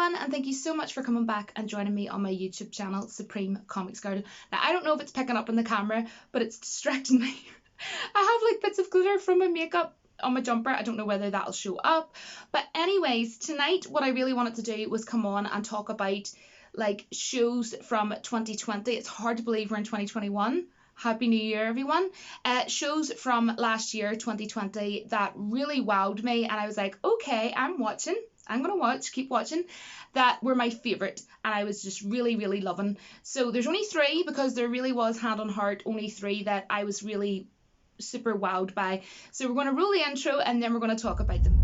everyone, and thank you so much for coming back and joining me on my YouTube channel, Supreme Comics Girl. Now, I don't know if it's picking up on the camera, but it's distracting me. I have like bits of glitter from my makeup on my jumper. I don't know whether that'll show up. But anyways, tonight what I really wanted to do was come on and talk about like shows from 2020. It's hard to believe we're in 2021. Happy New Year, everyone. Shows from last year, 2020, that really wowed me, and I was like, okay, I'm gonna watch, keep watching, that were my favourite, and I was just really, really loving. So there's only 3, because there really was, hand on heart, only 3 that I was really super wowed by. So we're going to roll the intro, and then we're going to talk about them.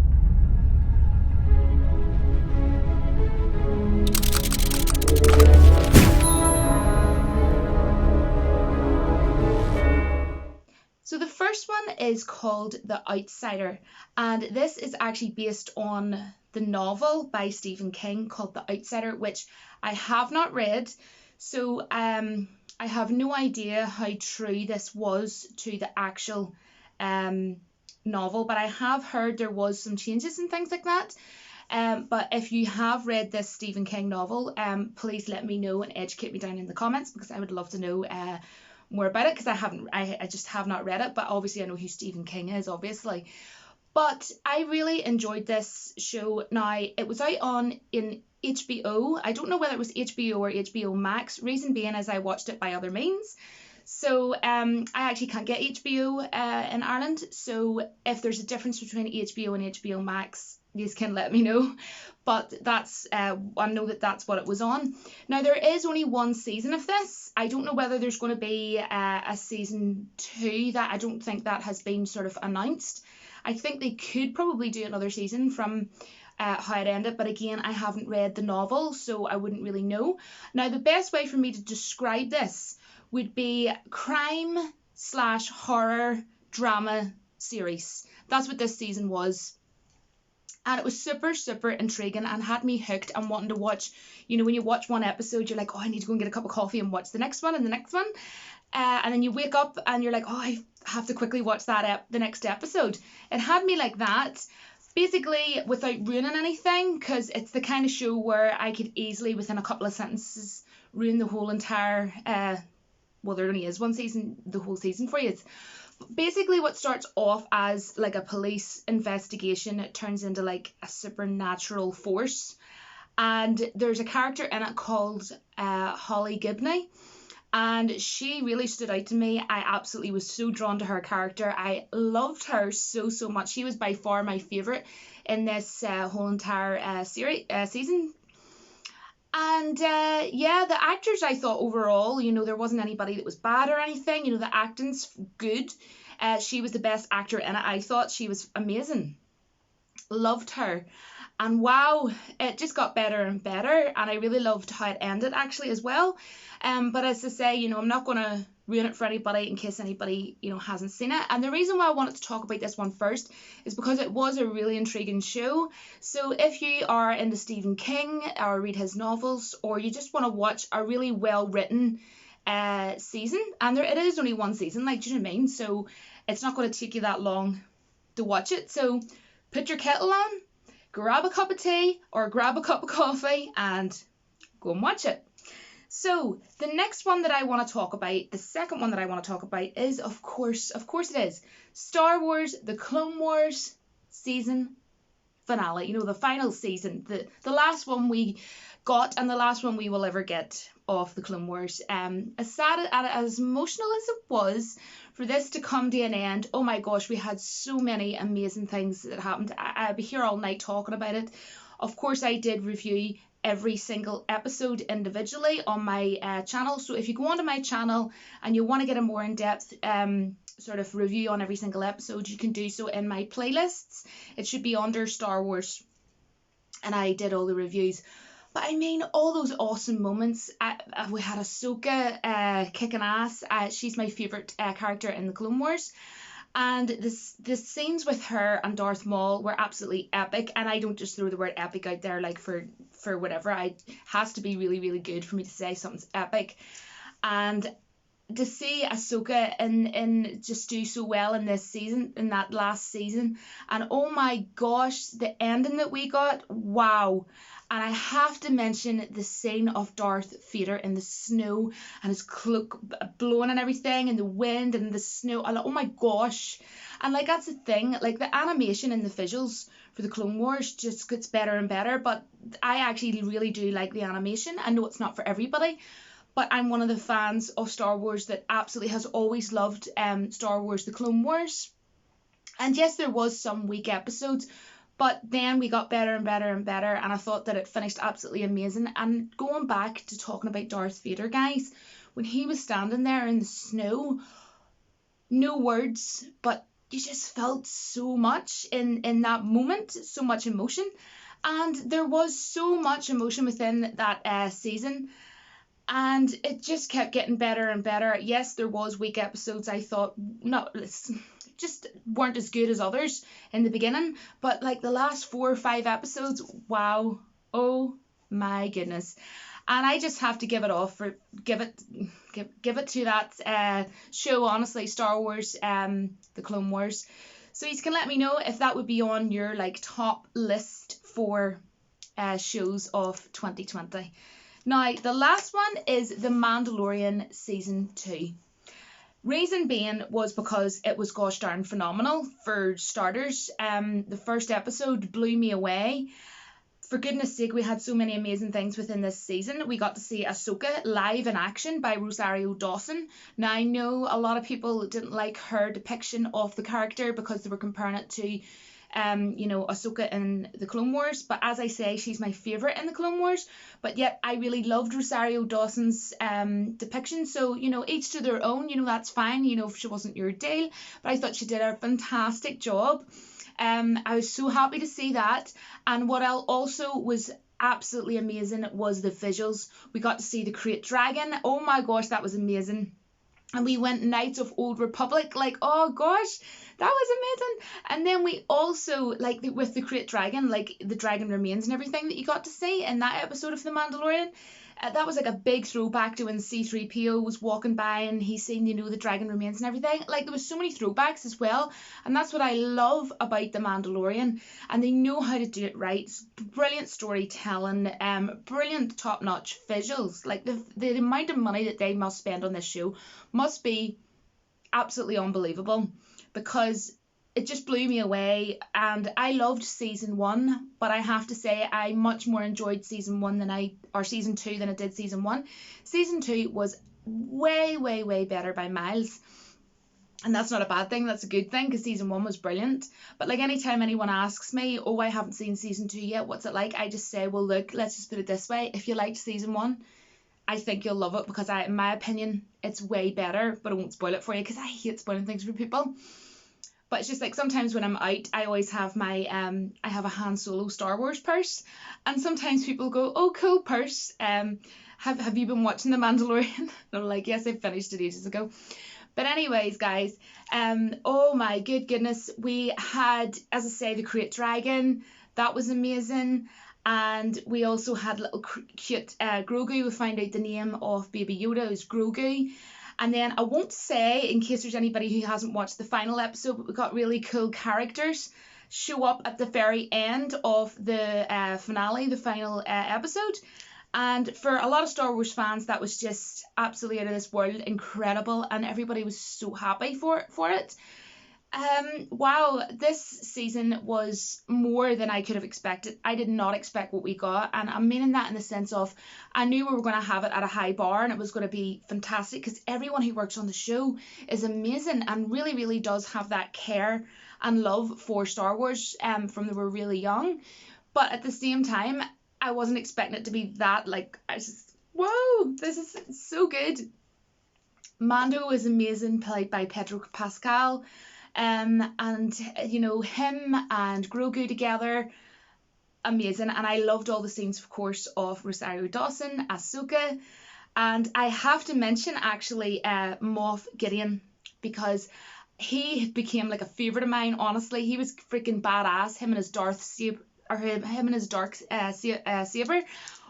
So the first one is called The Outsider, and this is actually based on the novel by Stephen King called The Outsider, which I have not read. So I have no idea how true this was to the actual novel, but I have heard there was some changes and things like that. But if you have read this Stephen King novel, please let me know and educate me down in the comments, because I would love to know more about it, because I just have not read it, but obviously I know who Stephen King is, obviously. But I really enjoyed this show. Now, it was out in HBO. I don't know whether it was HBO or HBO Max. Reason being is I watched it by other means. So I actually can't get HBO in Ireland. So if there's a difference between HBO and HBO Max, you can let me know. But that's I know that that's what it was on. Now, there is only 1 season of this. I don't know whether there's going to be a season 2. That I don't think that has been sort of announced. I think they could probably do another season from how it ended, but again, I haven't read the novel, so I wouldn't really know. Now, the best way for me to describe this would be crime/horror drama series. That's what this season was. And it was super, super intriguing and had me hooked and wanting to watch. You know, when you watch one episode, you're like, oh, I need to go and get a cup of coffee and watch the next one and the next one. And then you wake up and you're like, oh, I have to quickly watch the next episode. It had me like that, basically without ruining anything, because it's the kind of show where I could easily, within a couple of sentences, ruin the whole entire, well, there only is 1 season, the whole season for you. It's basically what starts off as like a police investigation, it turns into like a supernatural force. And there's a character in it called Holly Gibney. And she really stood out to me. I absolutely was so drawn to her character. I loved her so, so much. She was by far my favourite in this whole entire season. And yeah, the actors, I thought overall, you know, there wasn't anybody that was bad or anything. You know, the acting's good. She was the best actor in it. I thought she was amazing. Loved her. And wow, it just got better and better, and I really loved how it ended actually as well. But as I say, you know, I'm not going to ruin it for anybody in case anybody, you know, hasn't seen it. And the reason why I wanted to talk about this one first is because it was a really intriguing show. So if you are into Stephen King or read his novels, or you just want to watch a really well written season, and it is only 1 season, like, do you know what I mean? So it's not going to take you that long to watch it. So put your kettle on, grab a cup of tea or grab a cup of coffee and go and watch it. So the next one that I want to talk about, the second one that I want to talk about is, of course it is, Star Wars, The Clone Wars season finale. You know, the final season, the last one we got and the last one we will ever get of the Clone Wars. As sad and as emotional as it was for this to come to an end, oh my gosh, we had so many amazing things that happened. I'll be here all night talking about it. Of course, I did review every single episode individually on my channel. So if you go onto my channel and you want to get a more in-depth sort of review on every single episode, you can do so in my playlists. It should be under Star Wars, and I did all the reviews. But I mean, all those awesome moments. We had Ahsoka kicking ass. She's my favourite character in the Clone Wars. And the scenes with her and Darth Maul were absolutely epic. And I don't just throw the word epic out there like for whatever. It has to be really, really good for me to say something's epic. And to see Ahsoka in just do so well in this season, in that last season, and oh my gosh, the ending that we got, wow. And I have to mention the scene of Darth Vader in the snow and his cloak blowing and everything, and the wind and the snow. I'm like, oh my gosh. And like, that's the thing, like the animation and the visuals for the Clone Wars just gets better and better. But I actually really do like the animation. I know it's not for everybody, but I'm one of the fans of Star Wars that absolutely has always loved Star Wars The Clone Wars. And yes, there was some weak episodes, but then we got better and better and better, and I thought that it finished absolutely amazing. And going back to talking about Darth Vader, guys, when he was standing there in the snow, no words, but you just felt so much in that moment, so much emotion. And there was so much emotion within that season, and it just kept getting better and better. Yes, there was weak episodes. I thought just weren't as good as others in the beginning, but like the last 4 or 5 episodes, wow, oh my goodness. And I just have to give it to that show, honestly, Star Wars, The Clone Wars. So you can let me know if that would be on your like top list for shows of 2020. Now, the last one is The Mandalorian Season 2. Reason being was because it was gosh darn phenomenal. For starters, the first episode blew me away. For goodness sake, we had so many amazing things within this season. We got to see Ahsoka live in action by Rosario Dawson. Now, I know a lot of people didn't like her depiction of the character because they were comparing it to Ahsoka in the Clone Wars, but as I say, she's my favourite in the Clone Wars, but yet I really loved Rosario Dawson's depiction. So, each to their own, that's fine, if she wasn't your deal, but I thought she did a fantastic job. I was so happy to see that. And what also was absolutely amazing was the visuals. We got to see the Krayt Dragon. Oh my gosh, that was amazing. And we went Knights of Old Republic, like, oh gosh, that was amazing. And then we also, like, with the Krayt Dragon, like the dragon remains and everything that you got to see in that episode of The Mandalorian, that was like a big throwback to when C-3PO was walking by and he seen, the dragon remains and everything. Like, there was so many throwbacks as well, and that's what I love about The Mandalorian. And they know how to do it right. It's brilliant storytelling, brilliant top-notch visuals. Like, the amount of money that they must spend on this show must be absolutely unbelievable, because it just blew me away. And I loved season 1, but I have to say I much more enjoyed season 2 than I did season 1. Season 2 was way, way, way better by miles. And that's not a bad thing, that's a good thing, because season 1 was brilliant. But like, anytime anyone asks me, oh, I haven't seen season 2 yet, what's it like? I just say, well, look, let's just put it this way. If you liked season 1, I think you'll love it, because in my opinion, it's way better. But I won't spoil it for you, because I hate spoiling things for people. But it's just like, sometimes when I'm out, I always have my, I have a Han Solo Star Wars purse. And sometimes people go, oh, cool purse. Have you been watching The Mandalorian? And I'm like, yes, I finished it ages ago. But anyways, guys, oh my goodness, we had, as I say, the Krayt Dragon. That was amazing. And we also had little cute Grogu. We found out the name of Baby Yoda is Grogu. And then I won't say, in case there's anybody who hasn't watched the final episode, but we got really cool characters show up at the very end of the finale, the final episode. And for a lot of Star Wars fans, that was just absolutely out of this world, incredible, and everybody was so happy for it. Wow, this season was more than I could have expected. I did not expect what we got, and I'm meaning that in the sense of, I knew we were going to have it at a high bar and it was going to be fantastic, because everyone who works on the show is amazing and really, really does have that care and love for Star Wars from they were really young. But at the same time, I wasn't expecting it to be that, like, I was just, whoa, this is so good. Mando is amazing, played by Pedro Pascal. And him and Grogu together, amazing. And I loved all the scenes, of course, of Rosario Dawson, Ahsoka, and I have to mention actually Moff Gideon, because he became like a favorite of mine. Honestly, he was freaking badass. Him and his dark saber.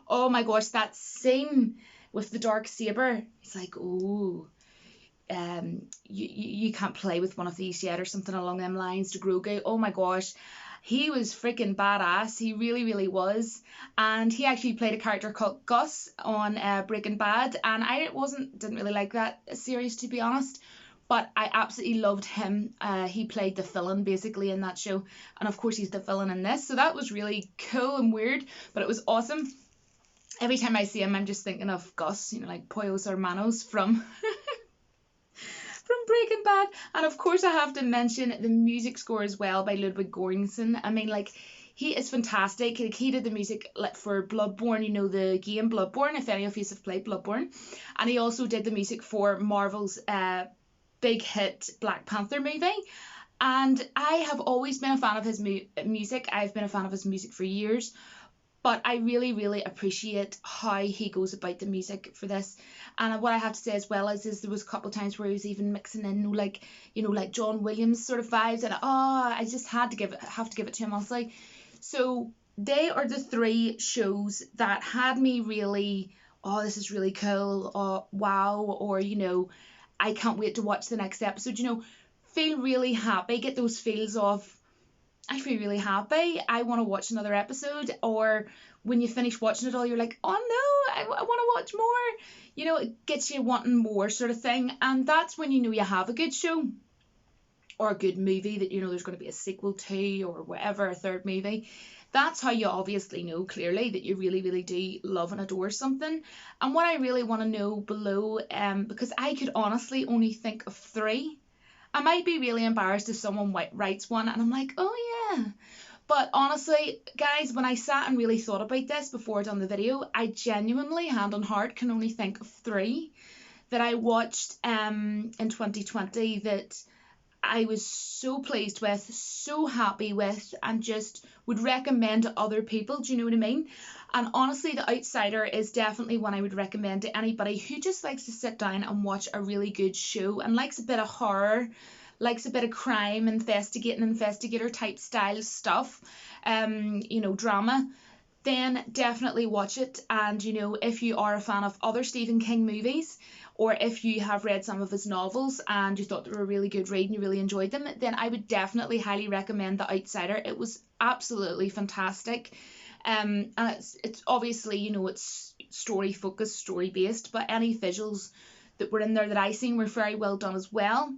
Oh my gosh, that scene with the dark saber. It's like, oh. You can't play with one of these yet, or something along them lines to Grogu. Oh my gosh. He was freaking badass. He really, really was. And he actually played a character called Gus on Breaking Bad. And I didn't really like that series, to be honest. But I absolutely loved him. He played the villain basically in that show. And of course he's the villain in this. So that was really cool and weird. But it was awesome. Every time I see him, I'm just thinking of Gus, you know, like Pollos Hermanos from from Breaking Bad. And of course I have to mention the music score as well by Ludwig Göransson. I mean, like, he is fantastic. He did the music like for Bloodborne, you know, the game Bloodborne, if any of you have played Bloodborne. And he also did the music for Marvel's big hit Black Panther movie. And I have always been a fan of his music. I've been a fan of his music for years. But I really, really appreciate how he goes about the music for this. And what I have to say as well is there was a couple of times where he was even mixing in, like, you know, like John Williams sort of vibes. And I just have to give it to him, honestly. So they are the 3 shows that had me really, this is really cool, wow, or, you know, I can't wait to watch the next episode, you know, feel really happy, get those feels of, I feel really happy, I want to watch another episode. Or when you finish watching it all, you're like, oh no, I want to watch more. You know, it gets you wanting more sort of thing. And that's when you know you have a good show or a good movie that you know there's going to be a sequel to, or whatever, a third movie. That's how you obviously know clearly that you really, really do love and adore something. And what I really want to know below, because I could honestly only think of 3. I might be really embarrassed if someone writes one and I'm like, oh yeah. But honestly, guys, when I sat and really thought about this before I done the video, I genuinely, hand on heart, can only think of 3 that I watched in 2020 that I was so pleased with, so happy with, and just would recommend to other people. Do you know what I mean? And honestly, The Outsider is definitely one I would recommend to anybody who just likes to sit down and watch a really good show and likes a bit of horror, likes a bit of crime, investigator type style stuff, you know, drama. Then definitely watch it. And you know, if you are a fan of other Stephen King movies, or if you have read some of his novels and you thought they were a really good read and you really enjoyed them, then I would definitely highly recommend The Outsider. It was absolutely fantastic. And it's obviously, you know, it's story focused, story based, but any visuals that were in there that I seen were very well done as well.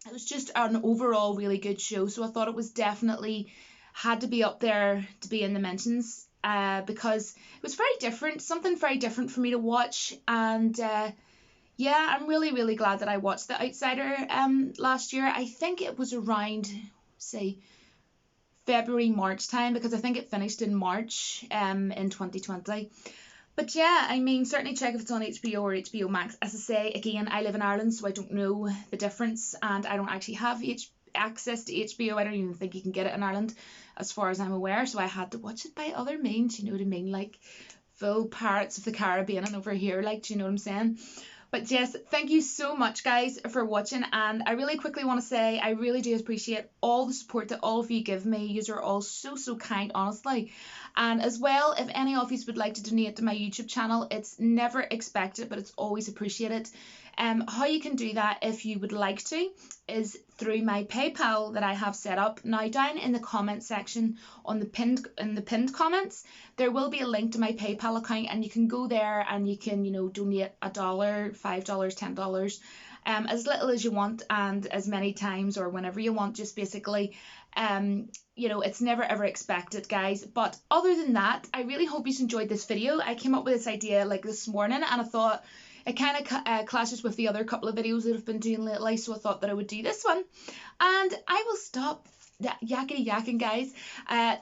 It was just an overall really good show, so I thought it was definitely had to be up there to be in the mentions, because it was very different, something very different for me to watch. And yeah, I'm really, really glad that I watched The Outsider last year. I think it was around, say, February, March time, because I think it finished in March in 2020. But yeah, I mean, certainly check if it's on HBO or HBO Max. As I say, again, I live in Ireland, so I don't know the difference, and I don't actually have access to HBO. I don't even think you can get it in Ireland, as far as I'm aware, so I had to watch it by other means, you know what I mean, like full Pirates of the Caribbean and over here, like, do you know what I'm saying? But yes, thank you so much, guys, for watching. And I really quickly want to say I really do appreciate all the support that all of you give me. You are all so, so kind, honestly. And as well, if any of you would like to donate to my YouTube channel, it's never expected, but it's always appreciated. How you can do that, if you would like to, is through my PayPal that I have set up. Now, down in the comment section on the pinned comments, there will be a link to my PayPal account, and you can go there and you can, you know, donate $1, $5, $10, as little as you want and as many times or whenever you want. Just basically, you know, it's never ever expected, guys. But other than that, I really hope you enjoyed this video. I came up with this idea like this morning, and I thought it kind of clashes with the other couple of videos that I've been doing lately, so I thought that I would do this one. And I will stop yakety yakking, guys.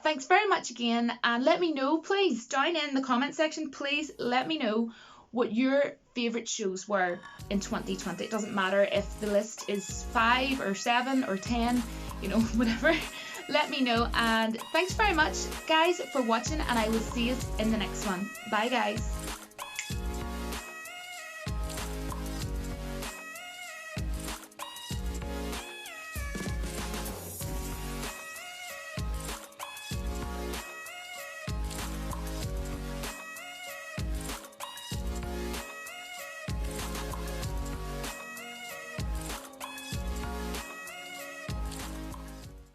Thanks very much again, and let me know, please, down in the comment section, please let me know what your favourite shows were in 2020. It doesn't matter if the list is 5 or 7 or 10, you know, whatever. Let me know. And thanks very much, guys, for watching, and I will see you in the next one. Bye, guys.